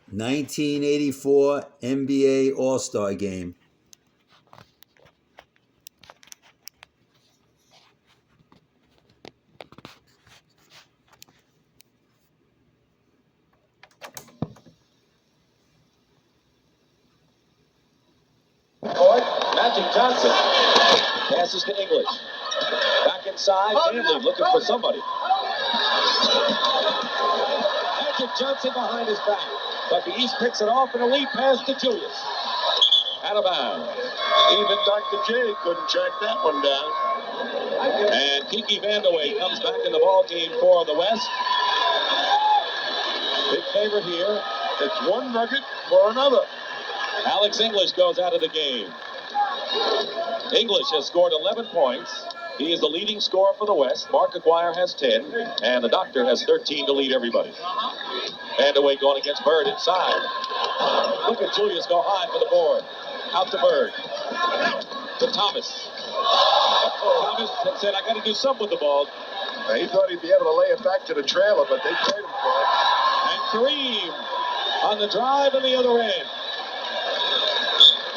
1984 NBA All-Star Game. Magic Johnson passes to English. Back inside, Dantley looking for somebody. Magic Johnson behind his back. But the East picks it off and a lead pass to Julius. Out of bounds. Even Dr. J couldn't track that one down. And Kiki Vandeweghe comes back in the ball game for the West. Big favorite here. It's one nugget for another. Alex English goes out of the game. English has scored 11 points. He is the leading scorer for the West. Mark Aguirre has 10, and the Doctor has 13 to lead everybody. Vandeweghe going against Bird inside. Look at Julius go high for the board. Out to Bird. To Thomas. Thomas said, I got to do something with the ball. He thought he'd be able to lay it back to the trailer, but they played him for it. And Kareem on the drive on the other end.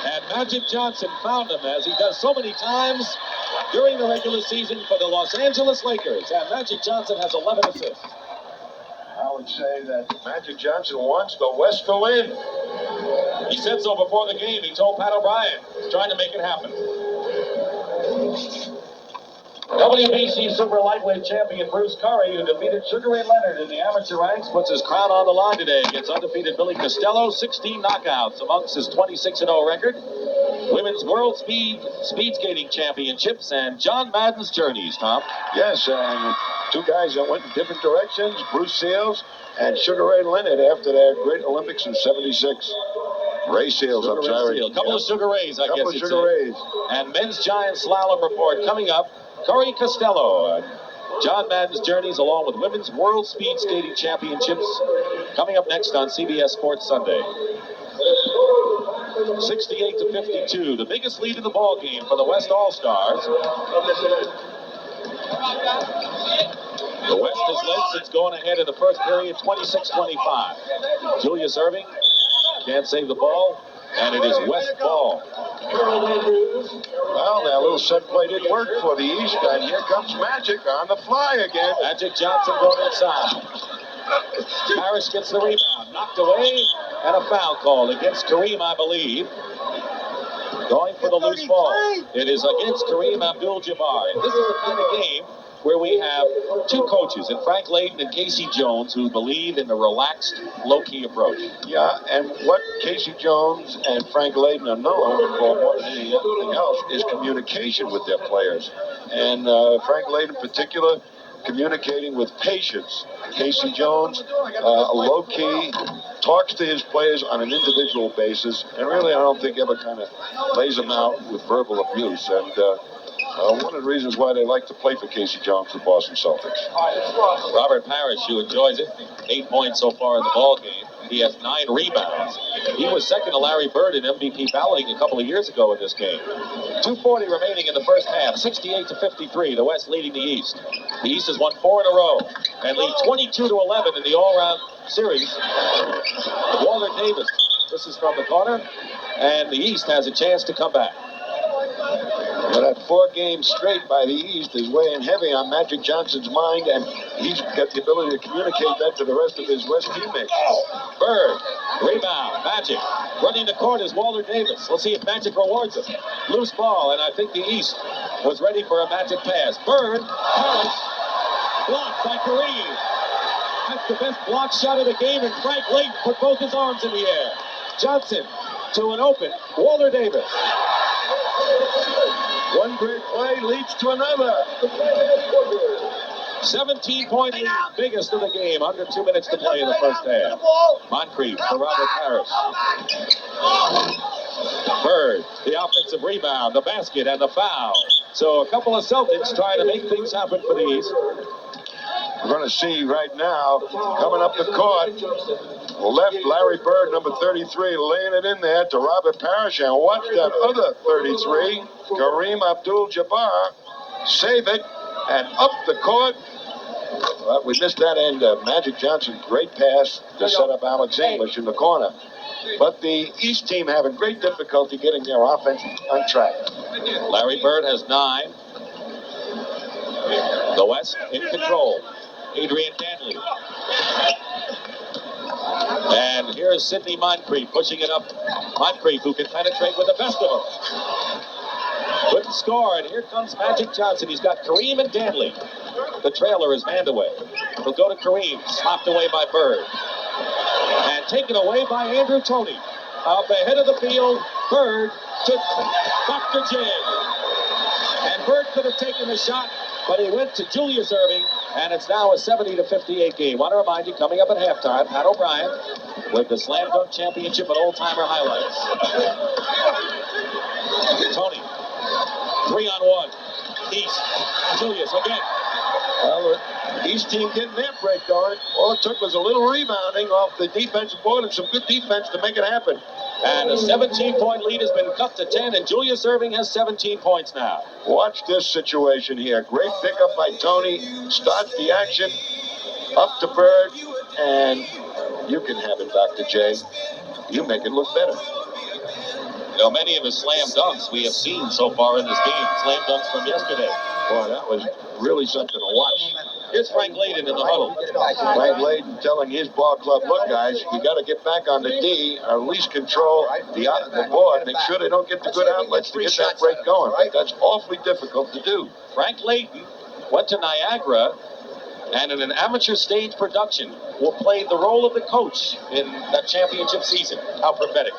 And Magic Johnson found him, as he does so many times during the regular season for the Los Angeles Lakers. And Magic Johnson has 11 assists. I would say that Magic Johnson wants the West to win. He said so before the game. He told Pat O'Brien he's trying to make it happen. WBC Super Lightweight Champion Bruce Curry, who defeated Sugar Ray Leonard in the amateur ranks, puts his crown on the line today against undefeated Billy Costello. 16 knockouts amongst his 26-0 record. Women's World Speed Skating Championships and John Madden's journeys, Tom. Yes, and two guys that went in different directions, Bruce Seals and Sugar Ray Leonard after their great Olympics in '76. Ray Seals, I'm sorry. A couple of Sugar Rays, I guess. Couple of Sugar Rays. And men's giant slalom report coming up. Curry Costello, John Madden's journeys, along with Women's World Speed Skating Championships, coming up next on CBS Sports Sunday. 68-52, the biggest lead in the ball game for the West All-Stars. The West has led since going ahead in the first period, 26-25. Julius Erving can't save the ball, and it is West ball. Well, that little set play didn't work for the East, and here comes Magic on the fly again. Magic Johnson going inside. Parish gets the rebound, knocked away, and a foul called against Kareem, I believe. Going for the loose ball. It is against Kareem Abdul-Jabbar. And this is the kind of game where we have two coaches, in Frank Layden and Casey Jones, who believe in the relaxed, low-key approach. Yeah, and what Casey Jones and Frank Layden are known for more than anything else is communication with their players. And Frank Layden in particular, communicating with patience. Casey Jones, low-key, talks to his players on an individual basis, and really I don't think ever kind of lays them out with verbal abuse. And one of the reasons why they like to play for Casey Jones, the Boston Celtics. Robert Parish, who enjoys it, 8 points so far in the ball game. He has 9 rebounds. He was second to Larry Bird in MVP balloting a couple of years ago in this game. 2:40 remaining in the first half, 68-53, the West leading the East. The East has won 4 in a row and lead 22-11 in the all-round series. Walter Davis, this is from the corner, and the East has a chance to come back. Well, that 4 games straight by the East is weighing heavy on Magic Johnson's mind, and he's got the ability to communicate that to the rest of his West teammates. Bird, rebound, Magic. Running the court is Walter Davis. Let's see if Magic rewards him. Loose ball, and I think the East was ready for a Magic pass. Bird, Parish, blocked by Kareem. That's the best block shot of the game, and Frank Layden put both his arms in the air. Johnson to an open Walter Davis. One great play leads to another. 17-point lead, biggest of the game. Under 2 minutes to play in the first half. Moncrief for Robert Parish. Bird, the offensive rebound, the basket, and the foul. So a couple of Celtics trying to make things happen for the East. We're going to see right now, coming up the court, left Larry Bird, number 33, laying it in there to Robert Parish, and watch that other 33, Kareem Abdul-Jabbar, save it, and up the court Well, we missed that end. Magic Johnson, great pass to set up Alex English in the corner. But the East team having great difficulty getting their offense on track. Larry Bird has 9. The West in control. Adrian Dantley. And here's Sidney Moncrief pushing it up. Moncrief, who can penetrate with the best of them. Couldn't score, and here comes Magic Johnson. He's got Kareem and Dantley. The trailer is Vandeweghe. He'll go to Kareem, slapped away by Bird. And taken away by Andrew Toney. Up ahead of the field, Bird to Dr. J. And Bird could have taken the shot, but he went to Julius Erving, and it's now a 70-58 game. Want to remind you, coming up at halftime, Pat O'Brien with the Slam Dunk Championship and Old-Timer Highlights. Toney, 3-on-1. East, Julius again. Well, the East team getting their break going. All it took was a little rebounding off the defensive board and some good defense to make it happen. And a 17-point lead has been cut to 10, and Julius Erving has 17 points now. Watch this situation here. Great pickup by Toney. Starts the action. Up to Bird. And you can have it, Dr. J. You make it look better. You know, many of his slam dunks we have seen so far in this game. Slam dunks from yesterday. Boy, that was really something to watch. Here's Frank Layden in the huddle. Frank Layden telling his ball club, look, guys, you got to get back on the D, or at least control the board. Make sure they don't get the good outlets to get that break going. But that's awfully difficult to do. Frank Layden went to Niagara, and in an amateur stage production will play the role of the coach in that championship season. How prophetic.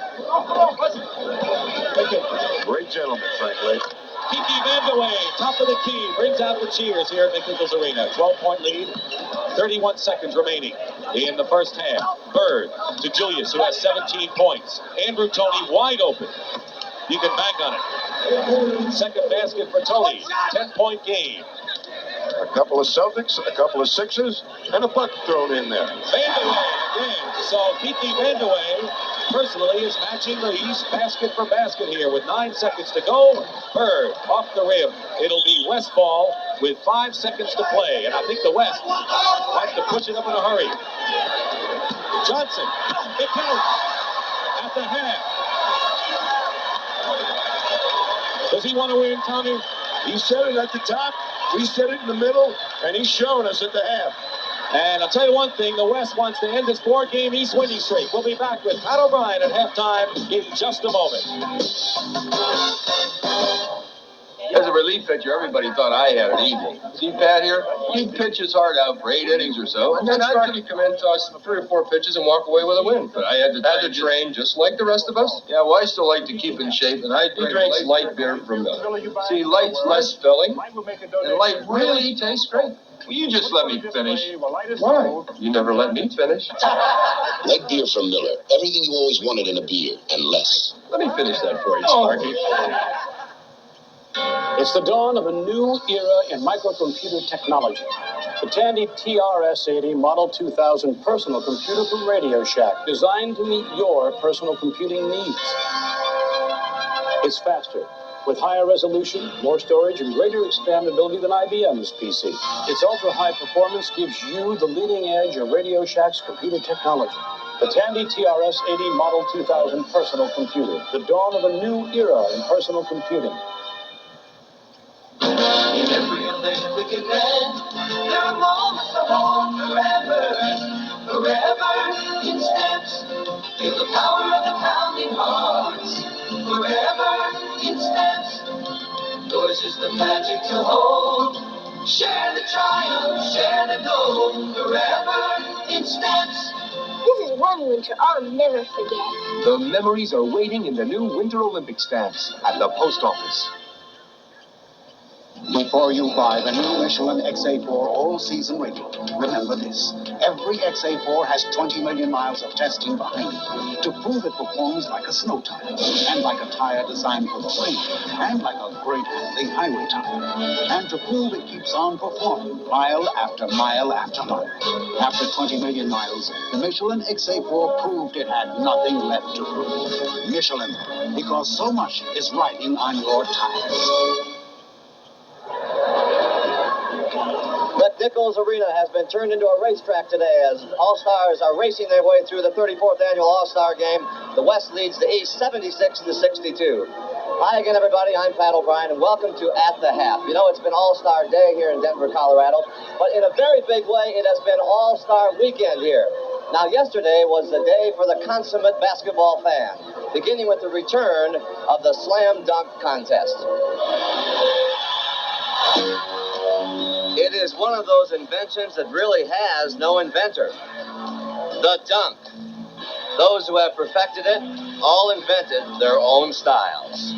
Great gentleman, Frank Layden. Kiki Vandeweghe, top of the key, brings out the cheers here at Nichols Arena. 12-point lead, 31 seconds remaining in the first half. Bird to Julius, who has 17 points. Andrew Toney wide open. You can bank on it. Second basket for Toney, 10-point game. A couple of Celtics, a couple of Sixers, and a buck thrown in there. Vandeweghe again. So Kiki Vandeweghe personally is matching the East basket for basket here with 9 seconds to go. Bird off the rim. It'll be West ball with 5 seconds to play. And I think the West has to push it up in a hurry. Johnson, it counts at the half. Does he want to win, Tommy? He said it at the top, we said it in the middle, and he's showing us at the half. And I'll tell you one thing, the West wants to end this 4-game East winning streak. We'll be back with Pat O'Brien at halftime in just a moment. As a relief pitcher, everybody thought I had it easy. See Pat here? He'd pitch his heart out for 8 innings or so, and then I'd come in, toss 3 or 4 pitches, and walk away with a win. But I had to train just like the rest of us. Yeah, well, I still like to keep in shape, and I drink light beer from Miller. See, light's less filling, and light really tastes great. Will you just let me finish? Why? You never let me finish. Light beer from Miller. Everything you always wanted in a beer, and less. Let me finish that for you, Sparky. It's the dawn of a new era in microcomputer technology. The Tandy TRS-80 Model 2000 personal computer from Radio Shack, designed to meet your personal computing needs. It's faster, with higher resolution, more storage, and greater expandability than IBM's PC. Its ultra-high performance gives you the leading edge of Radio Shack's computer technology. The Tandy TRS-80 Model 2000 personal computer, the dawn of a new era in personal computing. In every electric event, there are moments that hold forever, forever in steps. Feel the power of the pounding hearts, forever in steps. Yours is the magic to hold. Share the triumph, share the gold, forever in steps. This is one winter I'll never forget. The memories are waiting in the new Winter Olympic stamps at the post office. Before you buy the new Michelin XA4 all-season rating, remember this. Every XA4 has 20 million miles of testing behind it to prove it performs like a snow tire, and like a tire designed for the rain, and like a great handling highway tire, and to prove it keeps on performing mile after mile after mile. After 20 million miles, the Michelin XA4 proved it had nothing left to prove. Michelin, because so much is riding on your tires. Bet Nichols Arena has been turned into a racetrack today as All-Stars are racing their way through the 34th annual All-Star game. The West leads the East 76-62. Hi again, everybody. I'm Pat O'Brien, and welcome to At the Half. You know, it's been All-Star Day here in Denver, Colorado, but in a very big way, it has been All-Star Weekend here. Now, yesterday was the day for the consummate basketball fan, beginning with the return of the slam dunk contest. It is one of those inventions that really has no inventor. The dunk. Those who have perfected it all invented their own styles.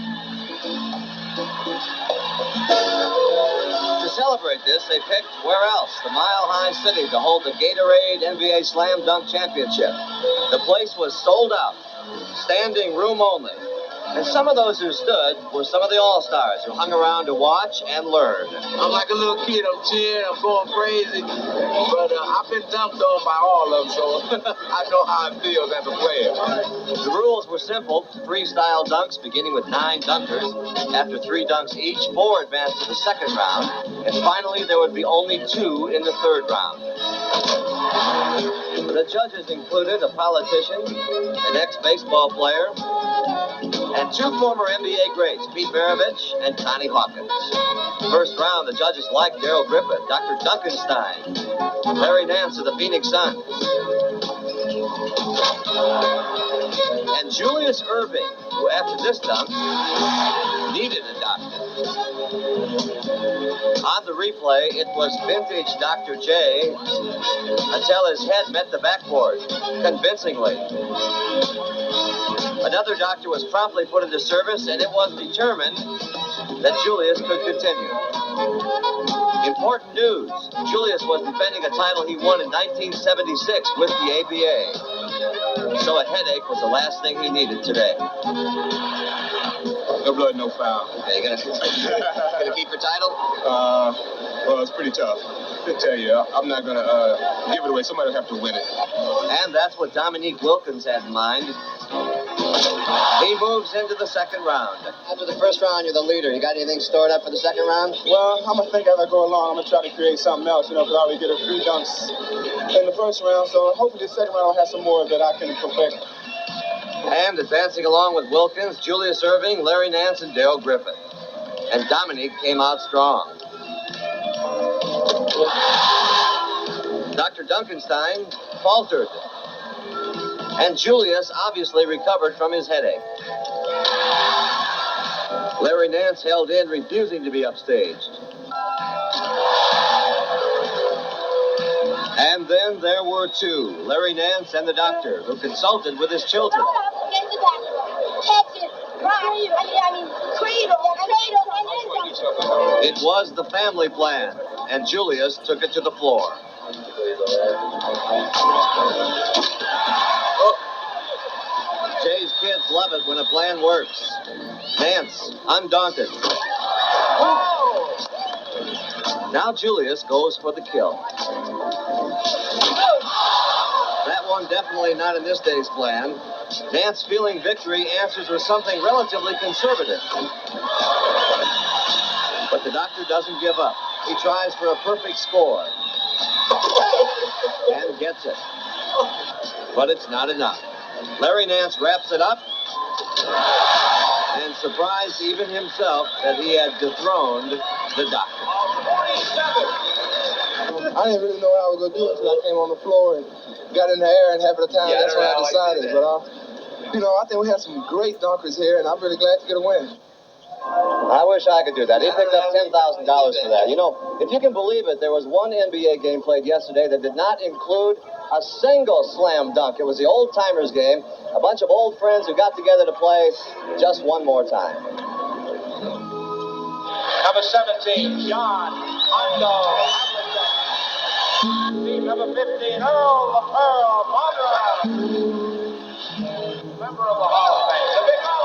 To celebrate this, they picked, where else? The Mile High City to hold the Gatorade NBA Slam Dunk Championship. The place was sold out, standing room only. And some of those who stood were some of the All-Stars who hung around to watch and learn. I'm like a little kid. I'm cheering. I'm going crazy. But I've been dunked on by all of them, so I know how it feels as a player. The rules were simple. Freestyle dunks beginning with 9 dunkers. After 3 dunks each, 4 advanced to the second round. And finally, there would be only 2 in the third round. The judges included a politician, an ex-baseball player, and 2 former NBA greats, Pete Maravich and Connie Hawkins. First round, the judges liked Darryl Griffith, Dr. Duncanstein, Larry Nance of the Phoenix Suns, and Julius Erving, who after this dunk needed a doctor. On the replay, it was vintage Dr. J until his head met the backboard, convincingly. Another doctor was promptly put into service, and it was determined that Julius could continue. Important news. Julius was defending a title he won in 1976 with the ABA. So a headache was the last thing he needed today. No blood, no foul. Okay, you gonna keep your title? Well, it's pretty tough. I tell you, I'm not gonna give it away. Somebody will have to win it. And that's what Dominique Wilkins had in mind. He moves into the second round. After the first round, you're the leader. You got anything stored up for the second round? Well, I'm going to think as I go along. I'm going to try to create something else, because I already did a few dunks in the first round. So hopefully the second round will have some more that I can perfect. And advancing along with Wilkins, Julius Erving, Larry Nance, and Darryl Griffith. And Dominique came out strong. Dr. Duncanstein faltered. And Julius obviously recovered from his headache. Larry Nance held in, refusing to be upstaged. And then there were 2, Larry Nance and the doctor, who consulted with his children. It was the family plan, and Julius took it to the floor. Jay's kids love it when a plan works. Nance, undaunted. Now Julius goes for the kill. That one definitely not in this day's plan. Nance, feeling victory, answers with something relatively conservative. But the doctor doesn't give up. He tries for a perfect score. And gets it. But it's not enough. Larry Nance wraps it up and surprised even himself that he had dethroned the doctor. I didn't really know what I was going to do until I came on the floor and got in the air, and half of the time, that's when I decided. But, I think we have some great dunkers here, and I'm really glad to get a win. I wish I could do that. He picked up $10,000 for that. You know, if you can believe it, there was one NBA game played yesterday that did not include a single slam dunk. It was the old-timers game, a bunch of old friends who got together to play just one more time. Number 17, John Hondo. Team number 15, Earl Bondra. Member of the Hall of Fame, the Big O.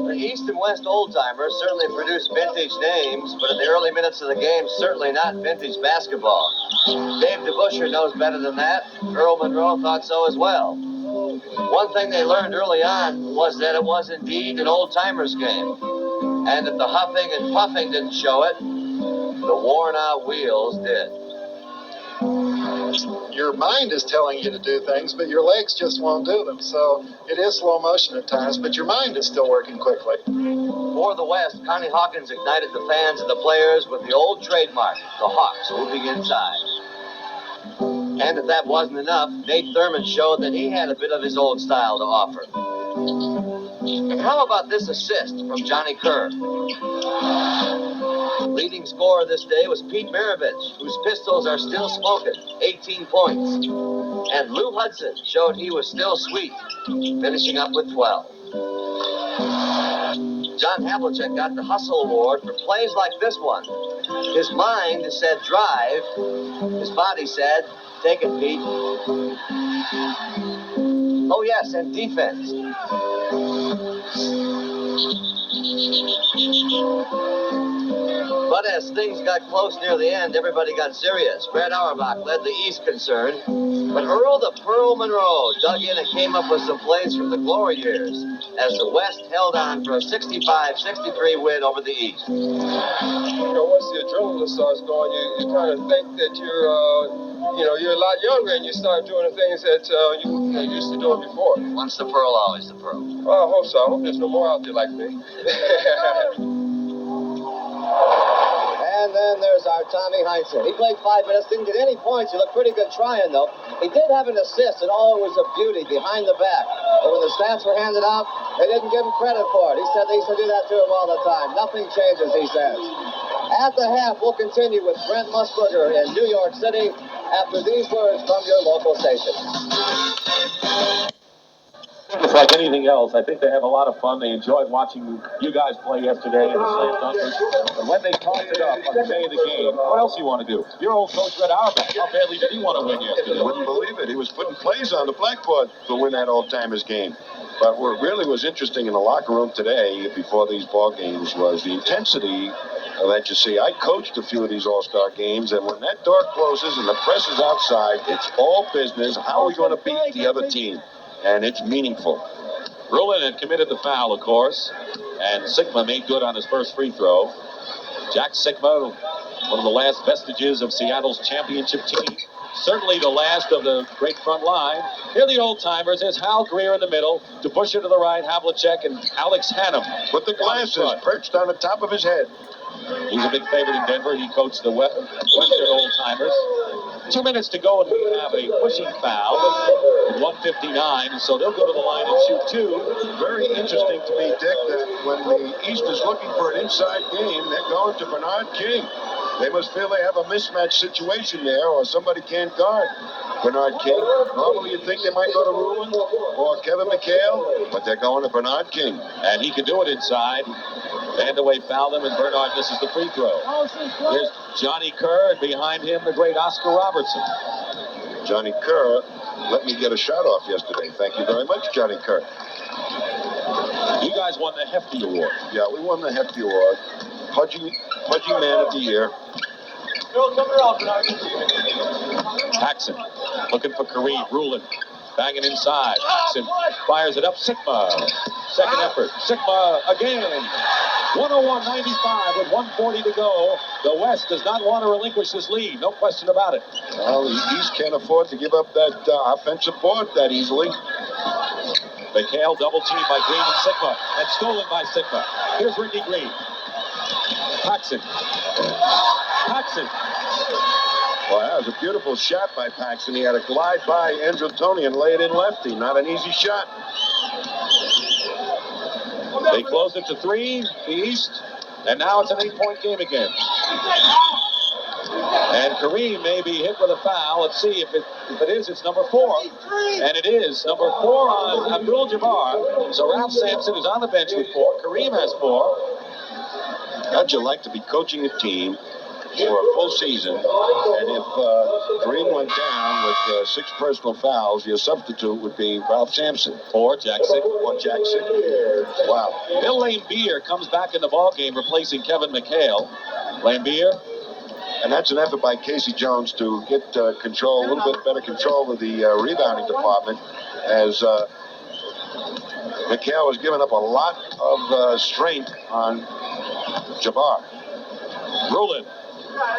The East and West old-timers certainly produced vintage names, but in the early minutes of the game, certainly not vintage basketball. Dave DeBuscher knows better than that. Earl Monroe thought so as well. One thing they learned early on was that it was indeed an old-timers game. And if the huffing and puffing didn't show it, the worn-out wheels did. Your mind is telling you to do things, but your legs just won't do them. So it is slow motion at times, but your mind is still working quickly. For the West, Connie Hawkins ignited the fans and the players with the old trademark, the Hawks moving inside. And if that wasn't enough, Nate Thurman showed that he had a bit of his old style to offer. And how about this assist from Johnny Kerr? Leading scorer this day was Pete Maravich, whose pistols are still smoking, 18 points. And Lou Hudson showed he was still sweet, finishing up with 12. John Havlicek got the Hustle Award for plays like this one. His mind said drive, his body said, take it, Pete. Oh, yes, and defense. But as things got close near the end, everybody got serious. Fred Auerbach led the East concern, but Earl the Pearl Monroe dug in and came up with some plays from the glory years as the West held on for a 65-63 win over the East. You know, once the adrenaline starts going, you kind of think that you're a lot younger and you start doing the things that you used to doing before. Once the Pearl, always the Pearl. Well, I hope so. I hope there's no more out there like me. And then there's our Tommy Heinsohn. He played 5 minutes, didn't get any points. He looked pretty good trying, though. He did have an assist, and all it was a beauty behind the back. But when the stats were handed out, they didn't give him credit for it. He said they used to do that to him all the time. Nothing changes, he says. At the half, we'll continue with Brent Musburger in New York City after these words from your local station. It's like anything else. I think they have a lot of fun. They enjoyed watching you guys play yesterday in the slam dunkers. And when they tossed it up on the day of the game, what else do you want to do? Your old coach, Red Auerbach, how badly did he want to win yesterday? You wouldn't believe it. He was putting plays on the blackboard to win that old-timers game. But what really was interesting in the locker room today, before these ball games, was the intensity that you see. I coached a few of these all-star games, and when that door closes and the press is outside, it's all business. How are we going to beat the other team? And it's meaningful. Ruland had committed the foul, of course, and Sikma made good on his first free throw. Jack Sikma, one of the last vestiges of Seattle's championship team. Certainly the last of the great front line. Here are the old-timers. There's Hal Greer in the middle. DeBuscher to the right, Havlicek, and Alex Hannum. With the glasses perched on the top of his head. He's a big favorite in Denver. He coached the Western old-timers. 2 minutes to go, and we have a pushing foul at 1:59, so they'll go to the line and shoot two. Very interesting to me, Dick, that when the East is looking for an inside game, they're going to Bernard King. They must feel they have a mismatch situation there, or somebody can't guard Bernard King. Normally you'd think they might go to Ruland or Kevin McHale, but they're going to Bernard King. And he can do it inside. Vandeweghe fouled him, and Bernard misses the free throw. Here's Johnny Kerr, and behind him, the great Oscar Robertson. Johnny Kerr let me get a shot off yesterday. Thank you very much, Johnny Kerr. You guys won the Hefty Award. Yeah, we won the Hefty Award. Pudgy Man of the Year. Paxson looking for Kareem. Ruland banging inside. Paxson fires it up. Sikma. Second effort. Sikma again. 101-95 with 1:40 to go. The West does not want to relinquish this lead. No question about it. Well, the East can't afford to give up that offensive board that easily. McHale double teamed by Green and Sikma, and stolen by Sikma. Here's Rickey Green. Paxson. Well, that was a beautiful shot by Paxson. He had to glide by Andrew Toney and lay it in lefty. Not an easy shot. They closed it to 3, the East, and now it's an 8-point game again. And Kareem may be hit with a foul. Let's see if it is. It's number 4. And it is number 4 on Abdul-Jabbar. So Ralph Sampson is on the bench with 4. Kareem has 4. How'd you like to be coaching a team for a full season, and if Kareem went down with 6 personal fouls, your substitute would be Ralph Sampson. Or Jackson. Wow. Bill Laimbeer comes back in the ballgame, replacing Kevin McHale. Laimbeer. And that's an effort by Casey Jones to get a little bit better control of the rebounding department, as McHale was giving up a lot of strength on Abdul-Jabbar. Ruland,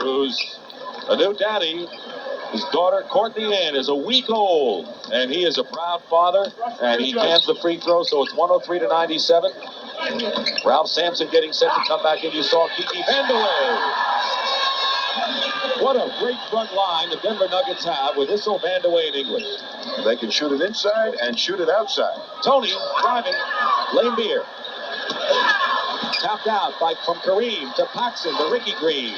who's a new daddy. His daughter, Courtney Ann, is a week old, and he is a proud father, and he hands the free throw, so it's 103-97. Ralph Sampson getting set to come back in. You saw Kiki Vandeweghe. What a great front line the Denver Nuggets have with Issel, Vandeweghe, and English. They can shoot it inside and shoot it outside. Toney driving. Laimbeer. Tapped out from Kareem to Paxson to Rickey Green.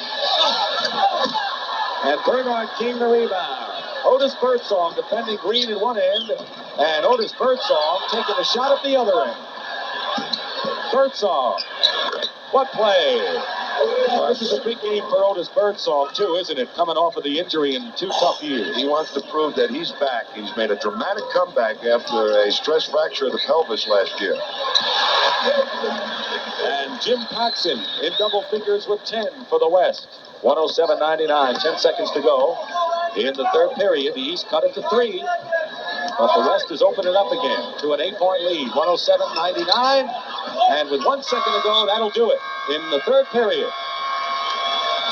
And Bernard King the rebound. Otis Birdsong defending Green at one end, and Otis Birdsong taking a shot at the other end. Birdsong. What play? This is a big game for Otis Birdsong, too, isn't it? Coming off of the injury in 2 tough years. He wants to prove that he's back. He's made a dramatic comeback after a stress fracture of the pelvis last year. And Jim Paxson in double figures with 10 for the West. 107-99, 10 seconds to go. In the third period, the East cut it to 3. But the West is opening up again to an 8-point lead. 107-99. And with 1 second to go, that'll do it in the third period.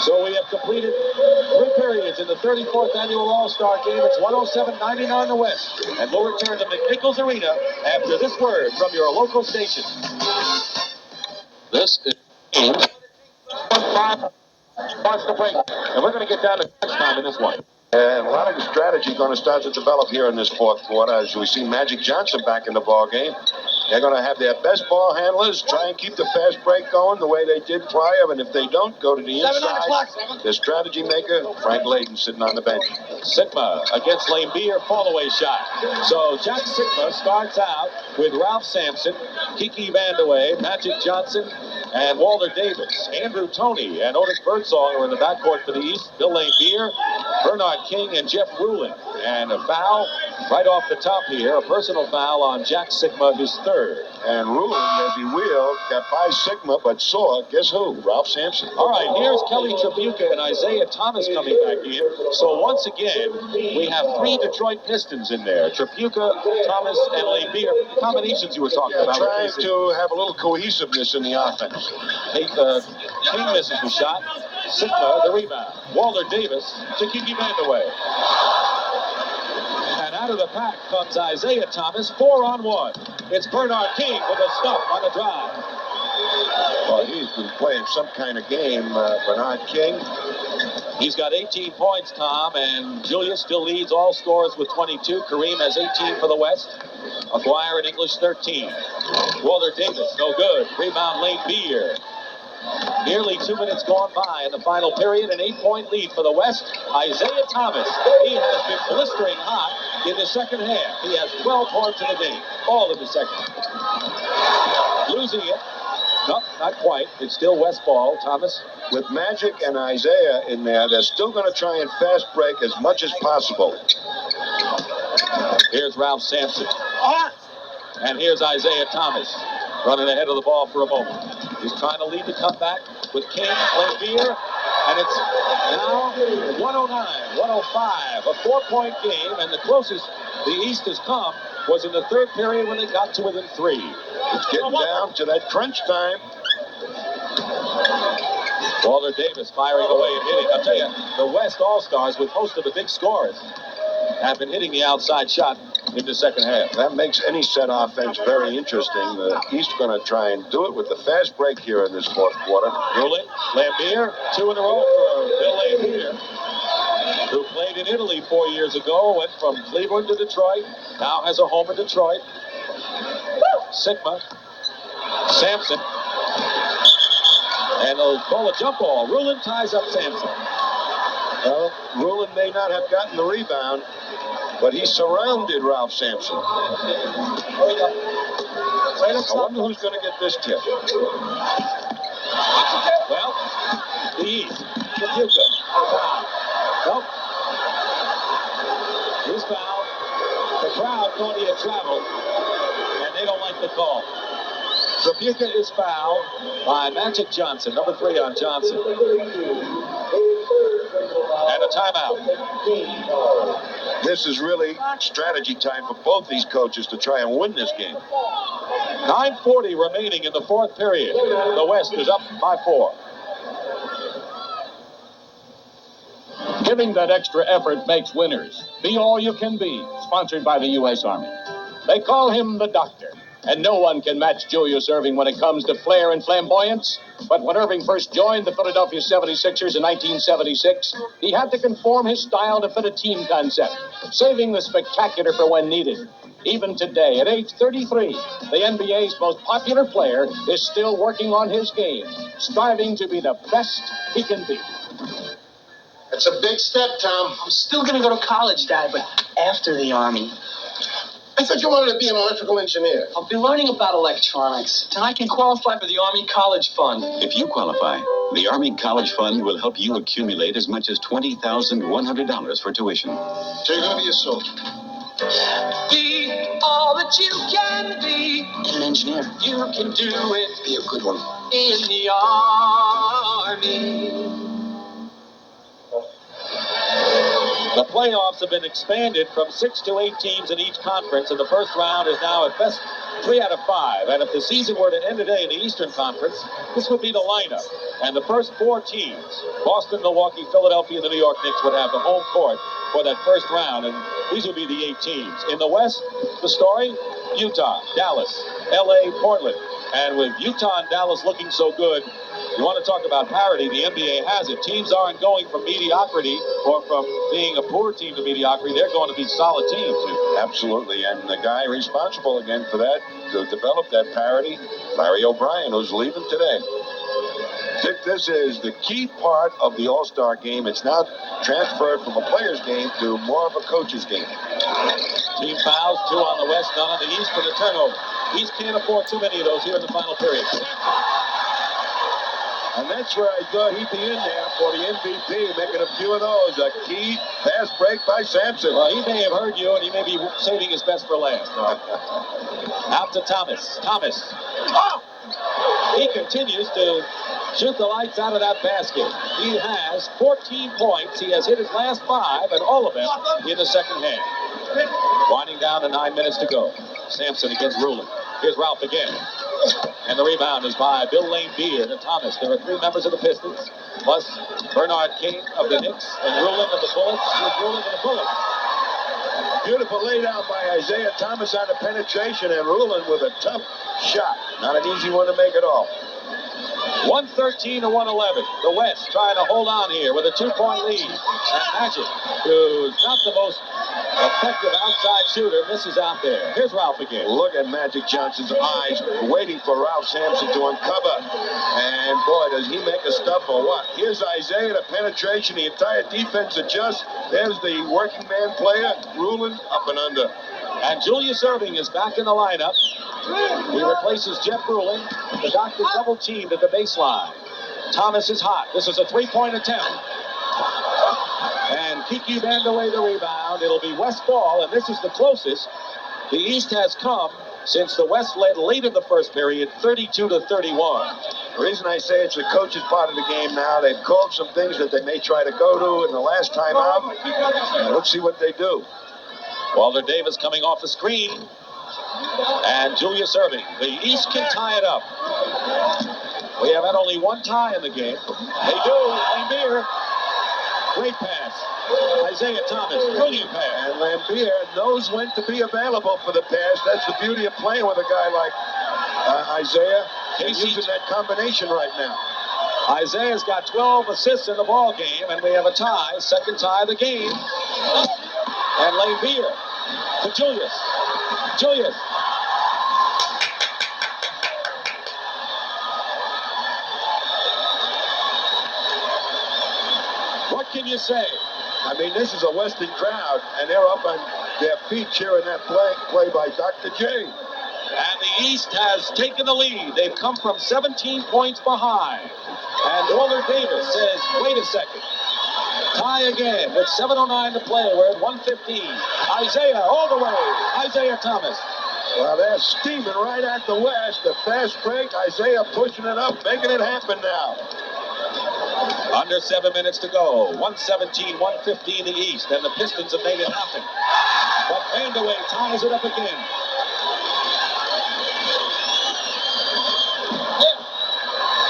So we have completed 3 periods in the 34th annual All-Star game. It's 107-99 the West. And we'll return to McNichols Arena after this word from your local station. This is game 5 starts to break. And we're going to get down to crunch time in this one. And a lot of strategy going to start to develop here in this fourth quarter as we see Magic Johnson back in the ball game. They're going to have their best ball handlers try and keep the fast break going the way they did prior, and if they don't, go to the inside. The strategy maker, Frank Layden, sitting on the bench. Sikma against Laimbeer, fall-away shot. So Jack Sikma starts out with Ralph Sampson, Kiki Vandeweghe, Magic Johnson, and Walter Davis. Andrew Toney and Otis Birdsong are in the backcourt for the East. Bill Laimbeer, Bernard King, and Jeff Ruland. And a foul right off the top here, a personal foul on Jack Sikma, his third. And Ruland, as he wheeled, got by Sikma, but saw, guess who? Ralph Sampson. All right, here's Kelly Tripucka and Isiah Thomas coming back in. So once again, we have 3 Detroit Pistons in there. Tripucka, Thomas, and Laimbeer. Combinations you were talking about. Trying to have a little cohesiveness in the offense. King misses the shot. Sikma, the rebound. Walter Davis to Kiki Vandeweghe. And out of the pack comes Isiah Thomas, 4-on-1. It's Bernard King with a stop on the drive. Well, he's been playing some kind of game, Bernard King. He's got 18 points, Tom, and Julius still leads all scorers with 22. Kareem has 18 for the West. Aguirre and English 13. Walter Davis, no good. Rebound Laimbeer. Nearly 2 minutes gone by in the final period, an 8-point lead for the West. Isiah Thomas, he has been blistering hot in the second half. He has 12 points in the game, all in the second. Losing it. Nope, not quite. It's still West ball, Thomas. With Magic and Isiah in there, they're still going to try and fast break as much as possible. Here's Ralph Sampson. And here's Isiah Thomas running ahead of the ball for a moment. He's trying to lead the comeback with King, Laimbeer, and it's now 109-105, a 4-point game, and the closest the East has come was in the third period when they got to within 3. It's getting down to that crunch time. Walter Davis firing away and hitting. I'll tell you, the West All-Stars with most of the big scorers have been hitting the outside shot in the second half. That makes any set offense very interesting. The East going to try and do it with the fast break here in this fourth quarter. Ruland, Laimbeer, 2 in a row for Bill Laimbeer, who played in Italy 4 years ago, went from Cleveland to Detroit, now has a home in Detroit. Sikma, Sampson, and they'll call a jump ball. Ruland ties up Sampson. Well, Ruland may not have gotten the rebound, but he surrounded Ralph Sampson. I wonder who's going to get this tip. Well, the East. Tripucka. Foul. Nope. He's fouled. The crowd thought he had traveled, and they don't like the call. Tripucka is fouled by Magic Johnson, number 3 on Johnson. and a timeout. This is really strategy time for both these coaches to try and win this game. 9:40 remaining in the fourth period. The West is up by 4. Giving that extra effort makes winners. Be all you can be. Sponsored by the U.S. Army. They call him the Doctor. And no one can match Julius Erving when it comes to flair and flamboyance. But when Erving first joined the Philadelphia 76ers in 1976, he had to conform his style to fit a team concept, saving the spectacular for when needed. Even today, at age 33, the NBA's most popular player is still working on his game, striving to be the best he can be. It's a big step, Tom. I'm still going to go to college, Dad, but after the Army. I thought you wanted to be an electrical engineer. I'll be learning about electronics, and I can qualify for the Army College Fund. If you qualify, the Army College Fund will help you accumulate as much as $20,100 for tuition. So you're going to be a soldier. Be all that you can be. An engineer. You can do it. Be a good one. In the Army. The playoffs have been expanded from 6 to 8 teams in each conference, and the first round is now at best 3 out of 5. And if the season were to end today in the Eastern Conference, this would be the lineup. And the first 4 teams, Boston, Milwaukee, Philadelphia, and the New York Knicks, would have the home court for that first round, and these would be the 8 teams. In the West, the story, Utah, Dallas, L.A., Portland. And with Utah and Dallas looking so good, you want to talk about parity, the NBA has it. Teams aren't going from mediocrity or from being a poor team to mediocrity. They're going to be solid teams. Absolutely, and the guy responsible again for that, to develop that parity, Larry O'Brien, who's leaving today. Dick, this is the key part of the All-Star game. It's now transferred from a player's game to more of a coach's game. Team fouls, 2 on the West, none on the East for the turnover. East can't afford too many of those here in the final period. And that's where I thought he'd be in there for the MVP, making a few of those. A key pass break by Sampson. Well, he may have heard you, and he may be saving his best for last. Out to Thomas. Oh! He continues to shoot the lights out of that basket. He has 14 points. He has hit his last 5, and all of them in the second half. Winding down to 9 minutes to go. Sampson against Ruland. Here's Ralph again. And the rebound is by Bill Laimbeer to Thomas. There are 3 members of the Pistons, plus Bernard King of the Knicks, and Ruland of the Bullets. Here's Ruland of the Bullets. Beautiful laid out by Isiah Thomas on the penetration, and Ruland with a tough shot. Not an easy one to make at all. 113 to 111. The West trying to hold on here with a 2-point lead. And Magic, who's not the most effective outside shooter, misses out there. Here's Ralph again. Look at Magic Johnson's eyes waiting for Ralph Sampson to uncover. And boy, does he make a stop or what? Here's Isiah, the penetration, the entire defense adjusts. There's the working man player, Ruland, up and under. And Julius Erving is back in the lineup. He replaces Jeff Ruland. The Doctor double teamed at the baseline. Thomas is hot. This is a 3-point attempt. And Kiki Vandeweghe the rebound. It'll be West ball, and this is the closest the East has come since the West led late in the first period, 32 to 31. The reason I say it's the coach's part of the game now, they've called some things that they may try to go to in the last time out. And let's see what they do. Walter Davis coming off the screen. And Julius Erving. The East can tie it up. We have had only 1 tie in the game. They do. Laimbeer. Great pass. Isiah Thomas. Brilliant pass. And Laimbeer knows when to be available for the pass. That's the beauty of playing with a guy like Isiah. He's using that combination right now. Isaiah's got 12 assists in the ball game, and we have a tie. Second tie of the game. And Laimbeer to Julius. Julius. What can you say? I mean, this is a Western crowd, and they're up on their feet cheering that play by Dr. J. And the East has taken the lead. They've come from 17 points behind. And Walter Davis says, wait a second. Tie again with 7:09 to play. We're at 1:15. Isiah all the way. Isiah Thomas. Well, they're steaming right at the West. The fast break. Isiah pushing it up, making it happen now. Under 7 minutes to go. 117-115 the East, and the Pistons have made it happen. But Vandeweghe ties it up again.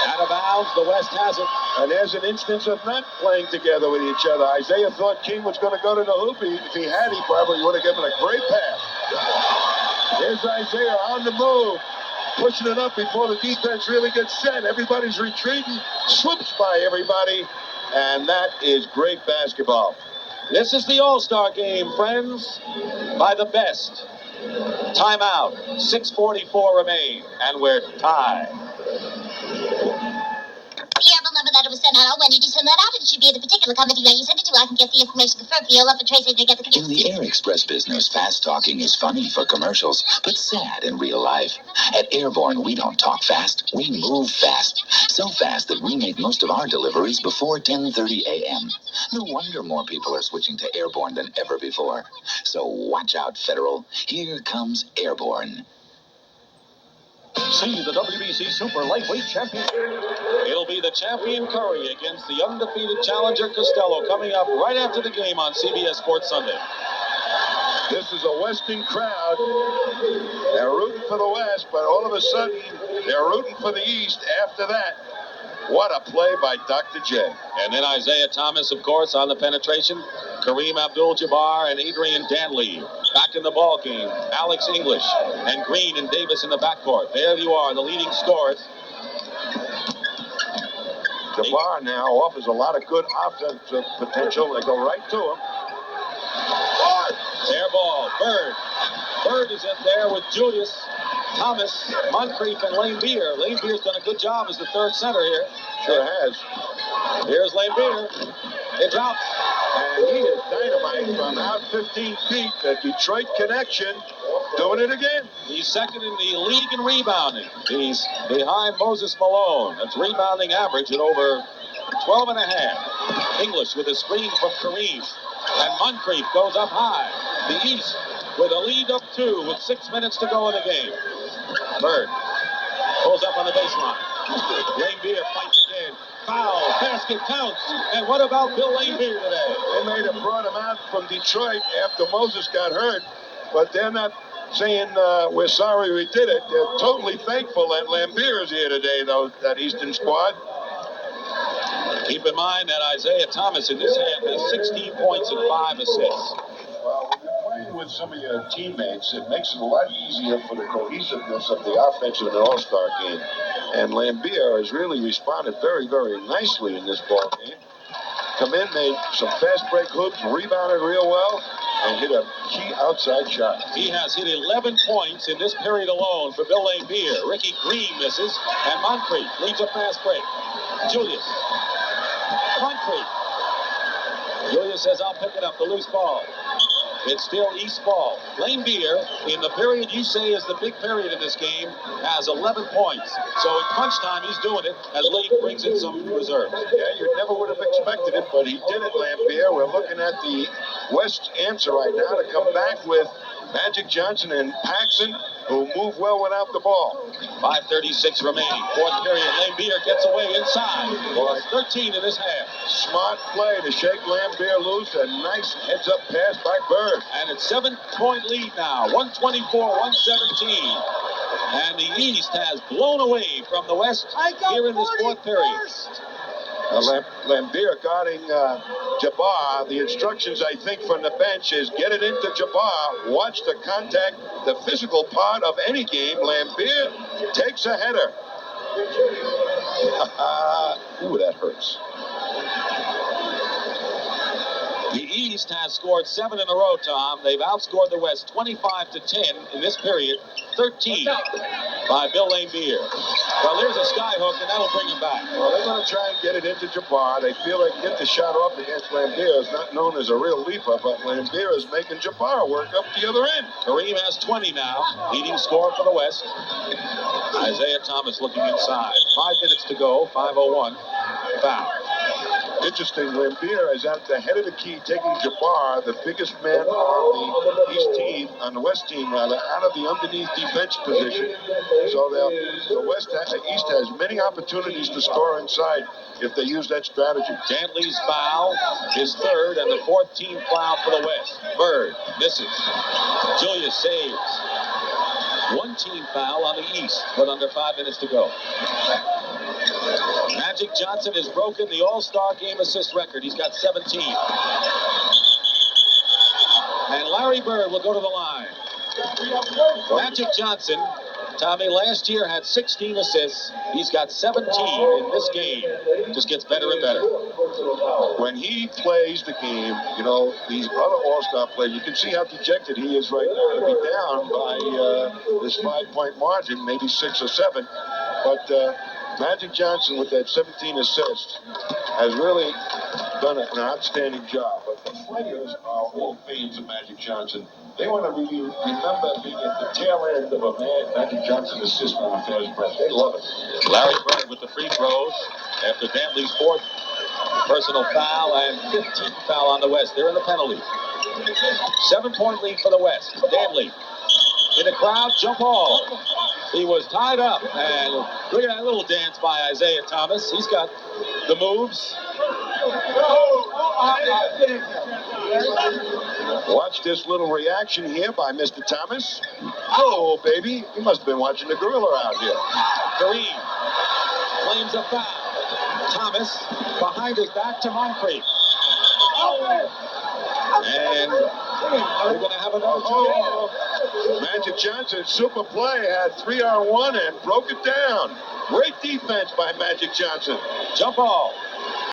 Out of bounds, the West has it. And there's an instance of not playing together with each other. Isiah thought King was going to go to the hoop. If he had, he probably would have given a great pass. There's Isiah on the move, pushing it up before the defense really gets set. Everybody's retreating, swoops by everybody, and that is great basketball. This is the All-Star game, friends, by the best. Timeout. 6:44 remain, and we're tied. Yeah, remember that it was sent out. When did you send that out? It should be at the particular company that you sent it to. I can get the information confirmed for you. I'll up and Tracy to get the... In the Air Express business, fast talking is funny for commercials, but sad in real life. At Airborne, we don't talk fast. We move fast. So fast that we make most of our deliveries before 10:30 a.m. No wonder more people are switching to Airborne than ever before. So watch out, Federal. Here comes Airborne. See the WBC Super Lightweight Championship. It'll be the champion Curry against the undefeated challenger Costello coming up right after the game on CBS Sports Sunday. This is a Western crowd. They're rooting for the West, but all of a sudden, they're rooting for the East after that. What a play by Dr. J. And then Isiah Thomas, of course, on the penetration. Kareem Abdul-Jabbar and Adrian Dantley back in the ball game. Alex English and Green and Davis in the backcourt. There you are, the leading scorers. Jabbar now offers a lot of good offensive potential. They go right to him. Fair ball. Bird. Bird is in there with Julius, Thomas, Moncrief, and Laimbeer. Laimbeer's done a good job as the third center here. Sure has. Here's Laimbeer. It drops. And he is dynamite from out 15 feet. The Detroit connection doing it again. He's second in the league in rebounding. He's behind Moses Malone. That's rebounding average at over 12 and a half. English with a screen from Kareem. And Moncrief goes up high. The East with a lead up 2 with 6 minutes to go in the game. Bird pulls up on the baseline. Laimbeer fights again. Foul. Basket counts. And what about Bill Laimbeer today? They may have brought him out from Detroit after Moses got hurt, but they're not saying we're sorry we did it. They're totally thankful that Laimbeer is here today, though, that Eastern squad. Keep in mind that Isiah Thomas in this half has 16 points and 5 assists. Well, when you're playing with some of your teammates, it makes it a lot easier for the cohesiveness of the offense in an all-star game. And Laimbeer has really responded very, very nicely in this ball game. Come in, made some fast break hoops, rebounded real well, and hit a key outside shot. He has hit 11 points in this period alone for Bill Laimbeer. Rickey Green misses, and Moncrief leads a fast break. Julius. Moncrief. Julius says, I'll pick it up, the loose ball. It's still East ball. Laimbeer, in the period you say is the big period in this game, has 11 points. So at crunch time, he's doing it as Lee brings in some reserves. Yeah, you never would have expected it, but he did it, Laimbeer. We're looking at the West answer right now to come back with Magic Johnson and Paxson, who move well without the ball. 5:36 remaining. Fourth period. Laimbeer gets away inside. 13 in this half. Smart play to shake Laimbeer loose. A nice heads-up pass by Bird. And it's 7-point lead now. 124-117. And the East has blown away from the West here in this fourth period. Laimbeer guarding Jabbar. The instructions, I think, from the bench is get it into Jabbar. Watch the contact, the physical part of any game. Laimbeer takes a header. Ooh, that hurts. The East has scored 7 in a row, Tom. They've outscored the West 25-10 in this period. 13 by Bill Laimbeer. Well, there's a skyhook, and that'll bring him back. Well, they're going to try and get it into Jabbar. They feel they can get the shot off against Laimbeer. It's not known as a real leaper, but Laimbeer is making Jabbar work up the other end. Kareem has 20 now, leading scorer for the West. Isiah Thomas looking inside. 5 minutes to go, 5:01. Foul. Interesting, Laimbeer is at the head of the key, taking Jabbar, the biggest man on the East team, on the West team, rather, out of the underneath defense position. So the East has many opportunities to score inside if they use that strategy. Dantley's foul, his third, and the fourth team foul for the West. Bird misses. Julius saves. One team foul on the East with under 5 minutes to go. Magic Johnson has broken the All-Star game assist record. He's got 17. And Larry Bird will go to the line. Magic Johnson, Tommy, last year had 16 assists. He's got 17 in this game. Just gets better and better. When he plays the game, you know, these other All-Star players, you can see how dejected he is right now to be down by this 5-point margin, maybe 6 or 7. But Magic Johnson, with that 17 assists, has really done an outstanding job. But the players are all fans of Magic Johnson. They want to really remember being at the tail end of a Magic Johnson assist when he throws breath. They love it. Larry Bird with the free throws after Dantley's fourth personal foul and 15th foul on the West. They're in the penalty. 7-point lead for the West. Dantley in the crowd, jump ball. He was tied up, and look at that little dance by Isiah Thomas. He's got the moves. Watch this little reaction here by Mr. Thomas. Oh, baby. He must have been watching the gorilla out here. Kareem claims a foul. Thomas behind his back to Moncrief. And we're going to have another Magic Johnson, super play, had 3-on-1 and broke it down. Great defense by Magic Johnson. Jump ball.